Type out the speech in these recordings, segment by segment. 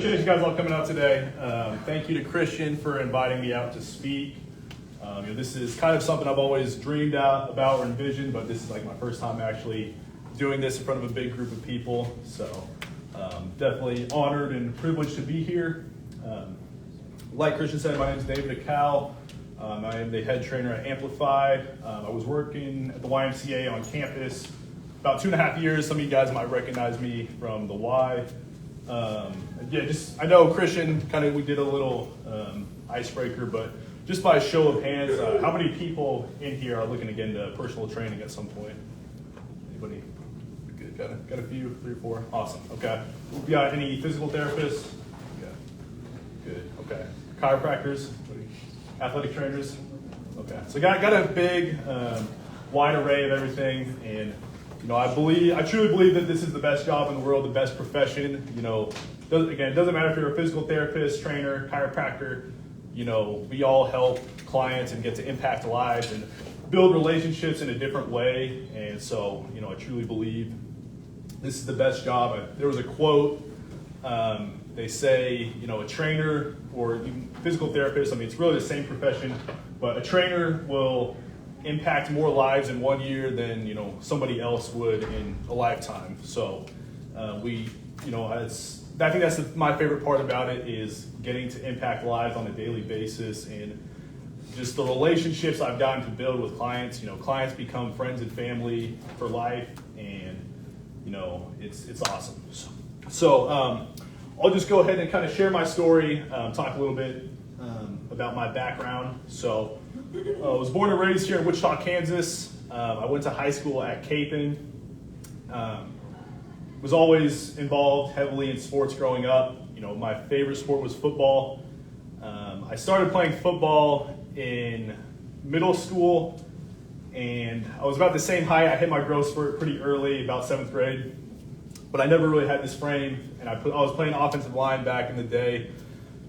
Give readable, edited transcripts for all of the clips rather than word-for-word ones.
Appreciate you guys all coming out today. Thank you to Christian for inviting me out to speak. This is kind of something I've always dreamed about or envisioned, but this is like my first time actually doing this in front of a big group of people. So definitely honored and privileged to be here. Like Christian said, my name is David Acal. I am the head trainer at Amplify. I was working at the YMCA on campus about 2.5 years. Some of you guys might recognize me from the Y. I know Christian, we did a little icebreaker, but just by a show of hands, how many people in here are looking to get into personal training at some point? Anybody? Good, got a few, 3 or 4. Awesome, okay. We got any physical therapists? Yeah, good, okay. Chiropractors? Athletic trainers? Okay, so got a big, wide array of everything, and I truly believe that this is the best job in the world, the best profession. It doesn't matter if you're a physical therapist, trainer, chiropractor. We all help clients and get to impact lives and build relationships in a different way. And so, I truly believe this is the best job. There was a quote. They say, a trainer or even physical therapist. It's really the same profession, but a trainer will impact more lives in 1 year than somebody else would in a lifetime. So I think that's my favorite part about it, is getting to impact lives on a daily basis, and just the relationships I've gotten to build with clients. Clients become friends and family for life, and it's awesome. So I'll just go ahead and kind of share my story, talk a little bit about my background. So I was born and raised here in Wichita, Kansas. I went to high school at Capon. Was always involved heavily in sports growing up. My favorite sport was football. I started playing football in middle school, and I was about the same height. I hit my growth spurt pretty early, about 7th grade, but I never really had this frame, and I was playing offensive line back in the day.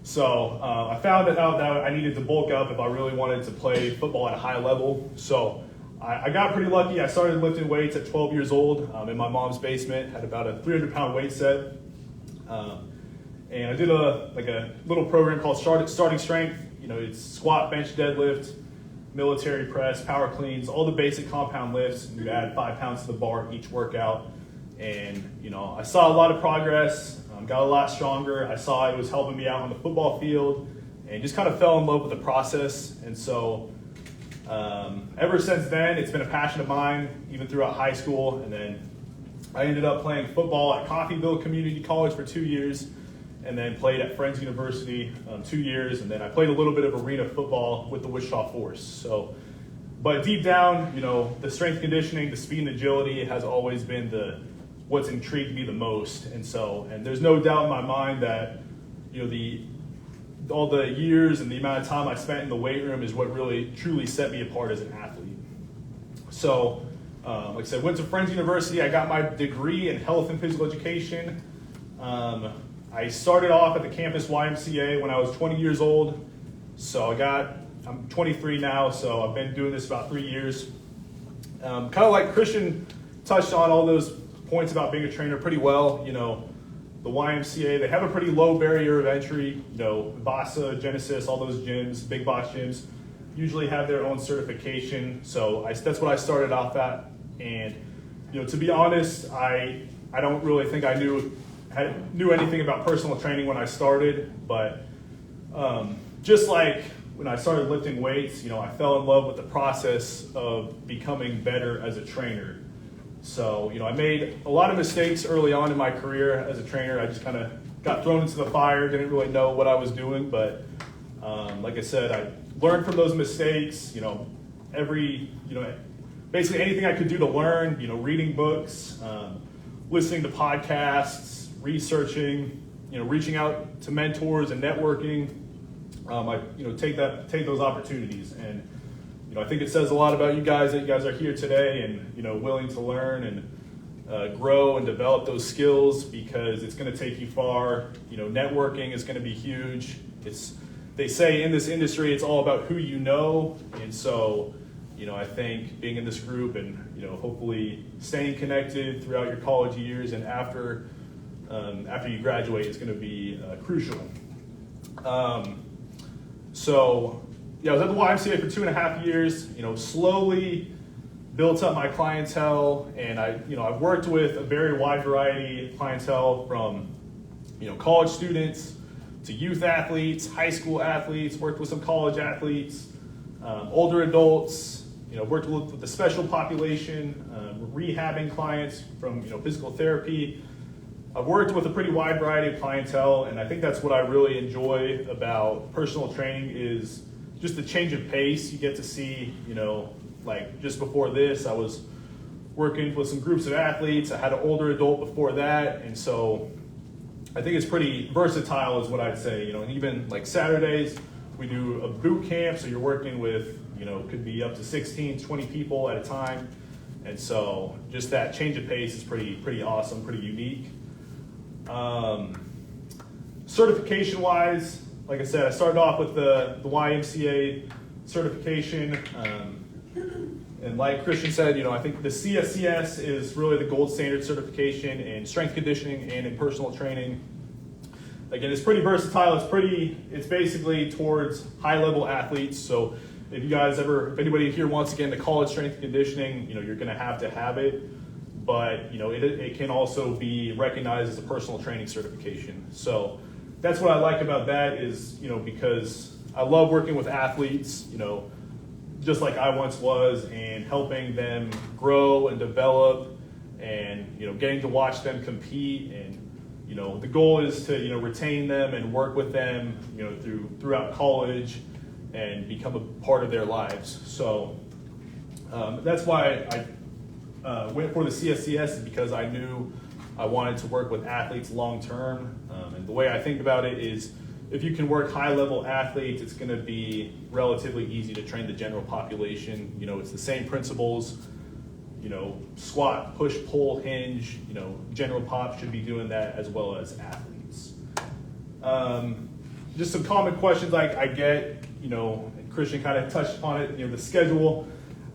So I found out that I needed to bulk up if I really wanted to play football at a high level. So I got pretty lucky. I started lifting weights at 12 years old in my mom's basement. Had about a 300-pound weight set. And I did a little program called Starting Strength. It's squat, bench, deadlift, military press, power cleans, all the basic compound lifts. And you add 5 pounds to the bar each workout. And, I saw a lot of progress, got a lot stronger. I saw it was helping me out on the football field, and just kind of fell in love with the process. And so ever since then, it's been a passion of mine, even throughout high school. And then I ended up playing football at Coffeyville Community College for 2 years, and then played at Friends University 2 years. And then I played a little bit of arena football with the Wichita Force. So, but deep down, the strength conditioning, the speed and agility has always been what's intrigued me the most. And there's no doubt in my mind that, all the years and the amount of time I spent in the weight room is what really truly set me apart as an athlete. So, like I said, went to Friends University. I got my degree in health and physical education. I started off at the campus YMCA when I was 20 years old. So I'm 23 now, so I've been doing this about 3 years. Kind of like Christian touched on all those points about being a trainer pretty well. The YMCA, they have a pretty low barrier of entry. Vasa, Genesis, all those gyms, big box gyms, usually have their own certification. So that's what I started off at. And to be honest, I don't really think I knew anything about personal training when I started. But just like when I started lifting weights, I fell in love with the process of becoming better as a trainer. So, I made a lot of mistakes early on in my career as a trainer. I just kind of got thrown into the fire, didn't really know what I was doing. But like I said, I learned from those mistakes, basically anything I could do to learn, reading books, listening to podcasts, researching, reaching out to mentors and networking. I take those opportunities. And I think it says a lot about you guys that you guys are here today and, willing to learn and grow and develop those skills, because it's going to take you far. Networking is going to be huge. They say in this industry, it's all about who you know. And so, I think being in this group and, hopefully staying connected throughout your college years and after after you graduate is going to be crucial. So yeah, I was at the YMCA for 2.5 years, slowly built up my clientele, and I've worked with a very wide variety of clientele from, college students to youth athletes, high school athletes, worked with some college athletes, older adults, worked with the special population, rehabbing clients from, physical therapy. I've worked with a pretty wide variety of clientele, and I think that's what I really enjoy about personal training is just the change of pace. You get to see, like just before this, I was working with some groups of athletes. I had an older adult before that, and so I think it's pretty versatile is what I'd say, and even like Saturdays, we do a boot camp, so you're working with, could be up to 16, 20 people at a time. And so just that change of pace is pretty awesome, pretty unique. Certification-wise, like I said, I started off with the YMCA certification. And like Christian said, I think the CSCS is really the gold standard certification in strength conditioning and in personal training. Again, it's pretty versatile. It's basically towards high-level athletes. So if anybody here wants to get into college strength and conditioning, you're going to have it. But it can also be recognized as a personal training certification. So that's what I like about that is because I love working with athletes, just like I once was, and helping them grow and develop, and getting to watch them compete, and the goal is to retain them and work with them throughout college and become a part of their lives. So that's why I went for the CSCS, is because I knew I wanted to work with athletes long term. And the way I think about it is, if you can work high level athletes, it's going to be relatively easy to train the general population. It's the same principles. Squat, push, pull, hinge. General pop should be doing that as well as athletes. Just some common questions I get. And Christian kind of touched upon it. The schedule.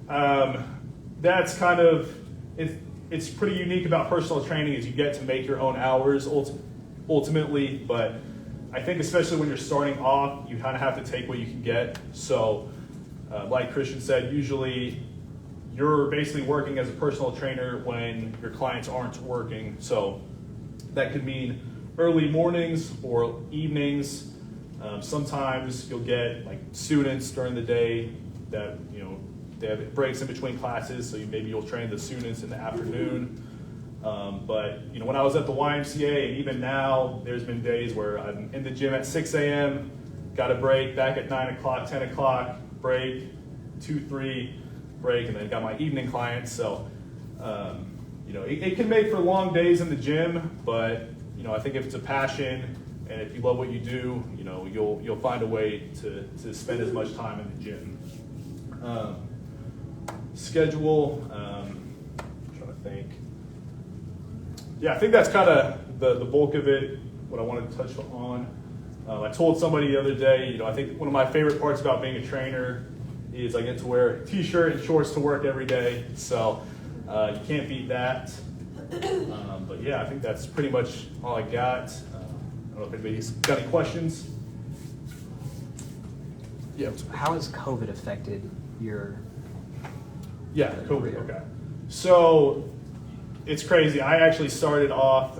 That's kind of it's pretty unique about personal training is you get to make your own hours ultimately, but I think especially when you're starting off, you kind of have to take what you can get. So like Christian said, usually you're basically working as a personal trainer when your clients aren't working. So that could mean early mornings or evenings. Sometimes you'll get like students during the day that, they have breaks in between classes, so maybe you'll train the students in the afternoon. But when I was at the YMCA, and even now, there's been days where I'm in the gym at 6 a.m., got a break, back at 9 o'clock, 10 o'clock, break, 2, 3, break, and then got my evening clients. So, it can make for long days in the gym, but, I think if it's a passion and if you love what you do, you'll find a way to spend as much time in the gym. Schedule, I'm trying to think. Yeah, I think that's kind of the bulk of it, what I wanted to touch on. I told somebody the other day, I think one of my favorite parts about being a trainer is I get to wear a t-shirt and shorts to work every day. So you can't beat that. But yeah, I think that's pretty much all I got. I don't know if anybody's got any questions. Yeah. How has COVID affected your COVID, okay. So it's crazy. I actually started off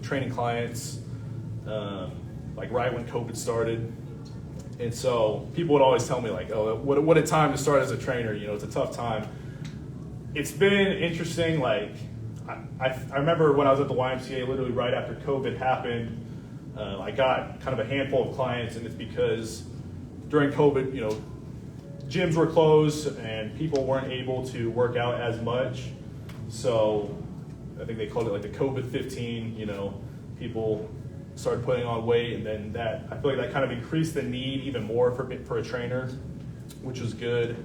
training clients like right when COVID started. And so people would always tell me like, oh, what a time to start as a trainer. It's a tough time. It's been interesting. Like I remember when I was at the YMCA, literally right after COVID happened, I got kind of a handful of clients, and it's because during COVID, gyms were closed and people weren't able to work out as much. So I think they called it like the COVID-15, people started putting on weight, and then I feel like that kind of increased the need even more for a trainer, which was good.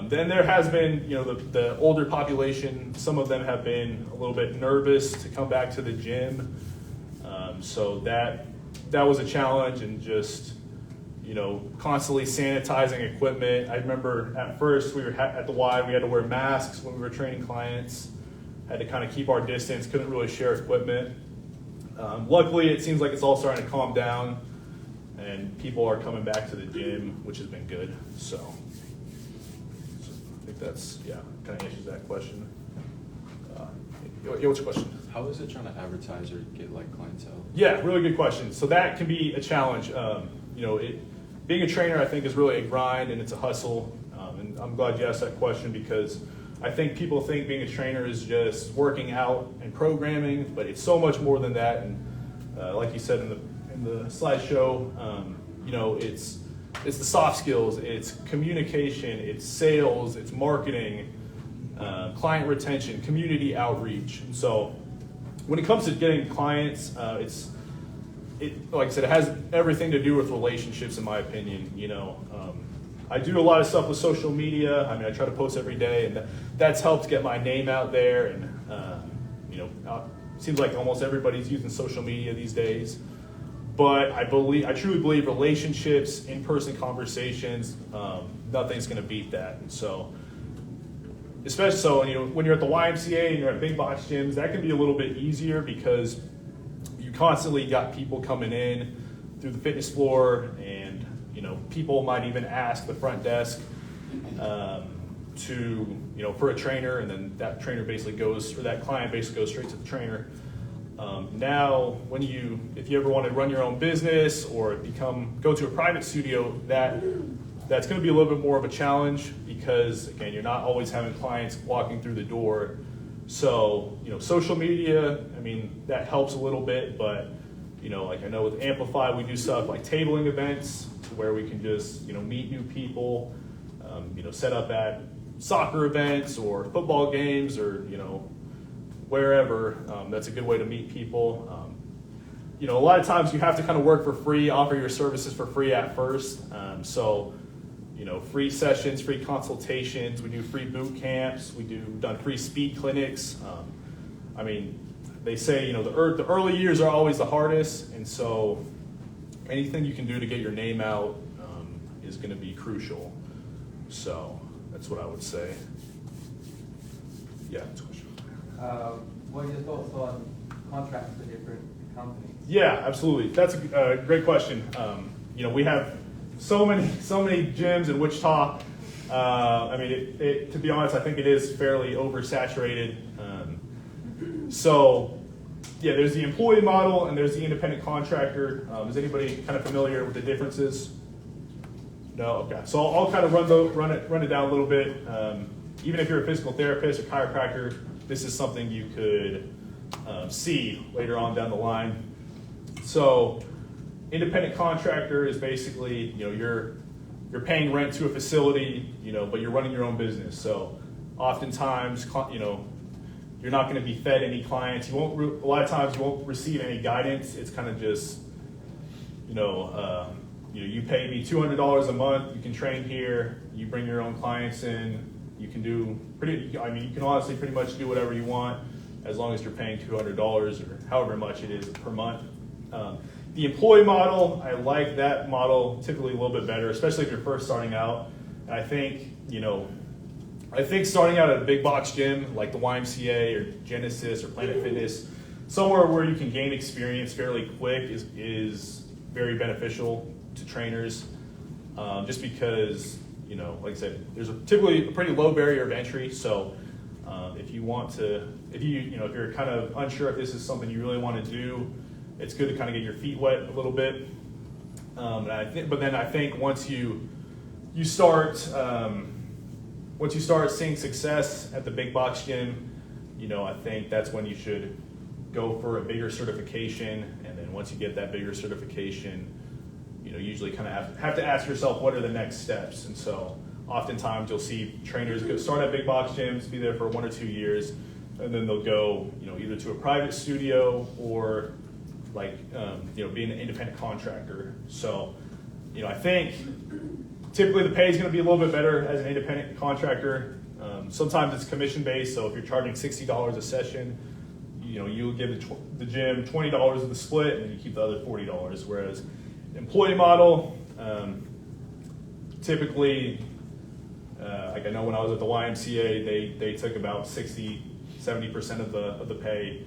Then there has been, the older population, some of them have been a little bit nervous to come back to the gym. So that was a challenge, and just, constantly sanitizing equipment. I remember at first we were at the Y, we had to wear masks when we were training clients, had to kind of keep our distance, couldn't really share equipment. Luckily, it seems like it's all starting to calm down, and people are coming back to the gym, which has been good. So I think that's, kind of answers that question. What's your question? How is it trying to advertise or get like clientele? Yeah, really good question. So that can be a challenge. Being a trainer, I think, is really a grind and it's a hustle. And I'm glad you asked that question because I think people think being a trainer is just working out and programming, but it's so much more than that. And like you said in the slideshow, it's the soft skills, it's communication, it's sales, it's marketing, client retention, community outreach. And so when it comes to getting clients, like I said, it has everything to do with relationships, in my opinion. I do a lot of stuff with social media. I mean, I try to post every day, and that's helped get my name out there. And it seems like almost everybody's using social media these days. But I truly believe relationships, in-person conversations, nothing's going to beat that. And so, especially so, when you're at the YMCA and you're at big box gyms, that can be a little bit easier because you constantly got people coming in through the fitness floor, and people might even ask the front desk for a trainer, and then that trainer basically goes, or that client basically goes straight to the trainer. Now, if you ever want to run your own business or go to a private studio, that's going to be a little bit more of a challenge because, again, you're not always having clients walking through the door. So, social media, I mean, that helps a little bit, but, like I know with Amplify, we do stuff like tabling events to where we can just, meet new people, set up at soccer events or football games or, wherever. That's a good way to meet people. A lot of times you have to kind of work for free, offer your services for free at first. Free sessions, free consultations. We do free boot camps. We've done free speed clinics. They say, the early years are always the hardest. And so anything you can do to get your name out is going to be crucial. So that's what I would say. Yeah, that's a question. What are your thoughts on contracts with different companies? Yeah, absolutely. That's a great question. We have so many gyms in Wichita. To be honest, I think it is fairly oversaturated. There's the employee model and there's the independent contractor. Is anybody kind of familiar with the differences? No? Okay. So I'll kind of run it down a little bit. Even if you're a physical therapist or chiropractor, this is something you could see later on down the line. So independent contractor is basically, you're paying rent to a facility, but you're running your own business. So oftentimes, you're not going to be fed any clients. A lot of times you won't receive any guidance. It's kind of just, you pay me $200 a month. You can train here. You bring your own clients in. You can you can honestly pretty much do whatever you want as long as you're paying $200 or however much it is per month. The employee model, I like that model typically a little bit better, especially if you're first starting out. And I think starting out at a big box gym like the YMCA or Genesis or Planet Fitness, somewhere where you can gain experience fairly quick is very beneficial to trainers. Just because, like I said, there's typically a pretty low barrier of entry. So if you're kind of unsure if this is something you really want to do, it's good to kind of get your feet wet a little bit. But then I think once you start seeing success at the big box gym, I think that's when you should go for a bigger certification. And then once you get that bigger certification, usually kind of have to ask yourself, what are the next steps? And so oftentimes you'll see trainers start at big box gyms, be there for 1 or 2 years, and then they'll go, either to a private studio or being an independent contractor. So, I think typically the pay is going to be a little bit better as an independent contractor. Sometimes it's commission based. So if you're charging $60 a session, you'll give the gym $20 of the split and then you keep the other $40. Whereas employee model, typically, like I know when I was at the YMCA, they took about 60-70% of the pay.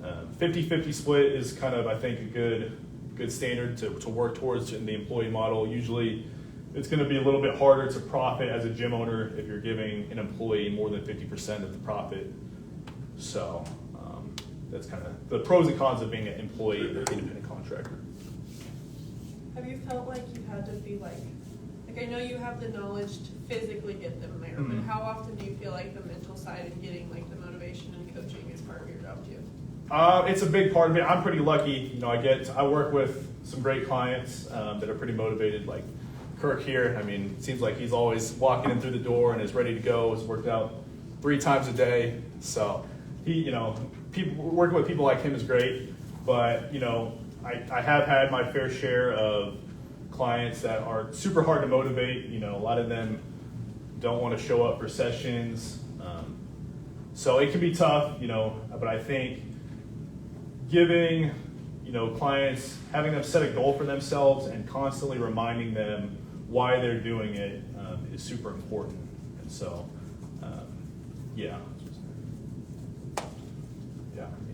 50-50 split is kind of, I think, a good standard to work towards in the employee model. Usually it's going to be a little bit harder to profit as a gym owner if you're giving an employee more than 50% of the profit. So that's kind of the pros and cons of being an employee of an independent contractor. Have you felt like you had to be like I know you have the knowledge to physically get them there, but how often do you feel like the mental side and getting like the motivation and coaching is part of your job too? It's a big part of it. I'm pretty lucky. I work with some great clients that are pretty motivated, like Kirk here. I mean, it seems like he's always walking in through the door and is ready to go. Has worked out 3 times a day. So working with people like him is great. But I have had my fair share of clients that are super hard to motivate. A lot of them don't want to show up for sessions. So it can be tough, but I think giving, clients, having them set a goal for themselves and constantly reminding them why they're doing it is super important. And so, yeah.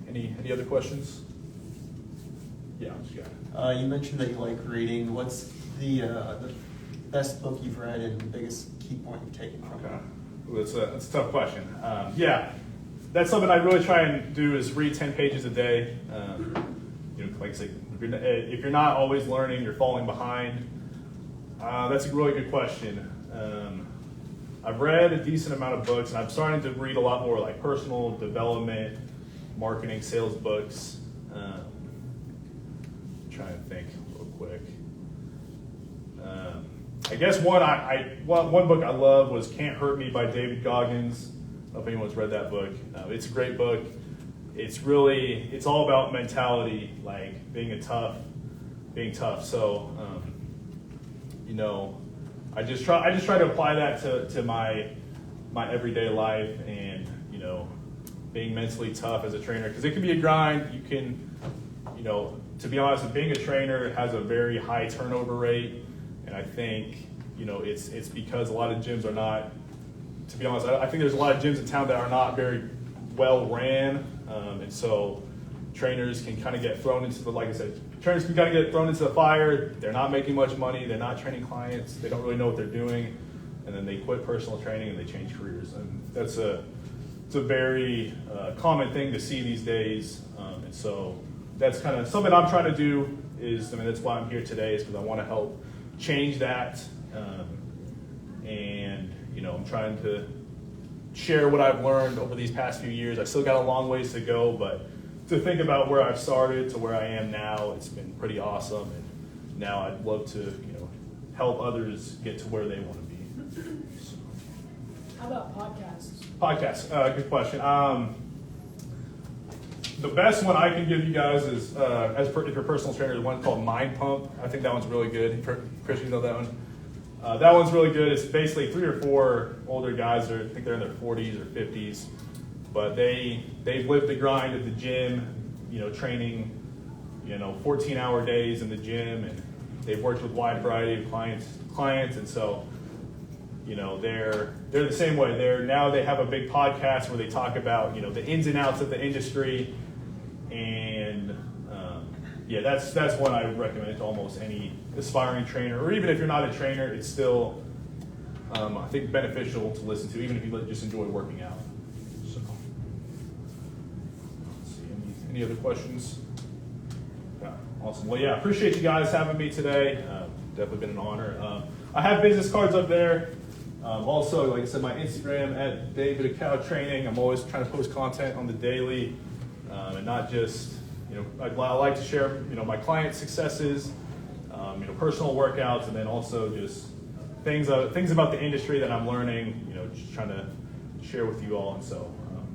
Any other questions? Yeah, you mentioned that you like reading. What's the best book you've read and the biggest key point you've taken from it? Okay. Well, that's a tough question. Yeah, that's something I really try and do is read 10 pages a day. Like I said, if you're not always learning, you're falling behind. That's a really good question. I've read a decent amount of books, and I'm starting to read a lot more like personal development, marketing, sales books. Trying to think real quick. I guess one book I love was Can't Hurt Me by David Goggins. I don't know if anyone's read that book. It's a great book. It's all about mentality, like being tough. So, I just try to apply that to my everyday life and, being mentally tough as a trainer, because it can be a grind. You can, to be honest, being a trainer has a very high turnover rate, and I think it's because a lot of gyms are not. To be honest, I think there's a lot of gyms in town that are not very well ran, and so trainers can kind of get thrown into the fire. They're not making much money. They're not training clients. They don't really know what they're doing, and then they quit personal training and they change careers. And it's a very common thing to see these days, and so that's kind of something I'm trying to do. That's why I'm here today, is because I want to help change that, and I'm trying to share what I've learned over these past few years. I still got a long ways to go, but to think about where I've started to where I am now, it's been pretty awesome. And now I'd love to, help others get to where they want to be. So. How about podcasts? Podcasts, good question. The best one I can give you guys is, if you're a personal trainer, the one called Mind Pump. I think that one's really good. Chris, you know that one? That one's really good. It's basically 3 or 4 older guys. I think they're in their 40s or 50s, but they've lived the grind at the gym, training, 14-hour days in the gym, and they've worked with a wide variety of clients, and so they're the same way. They have a big podcast where they talk about the ins and outs of the industry, and that's one I would recommend to almost any aspiring trainer, or even if you're not a trainer, it's still I think beneficial to listen to, even if you just enjoy working out. So, let's see, any other questions? Yeah, awesome. Well, appreciate you guys having me today. Definitely been an honor. I have business cards up there. Also, like I said, my Instagram at David Acow Training. I'm always trying to post content on the daily, and not just I like to share my client successes, personal workouts, and then also just things about the industry that I'm learning. Just trying to share with you all. And so,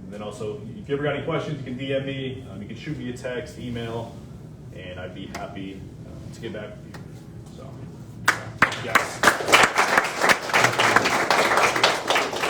then also, if you ever got any questions, you can DM me. You can shoot me a text, email, and I'd be happy to get back with you. So, yes.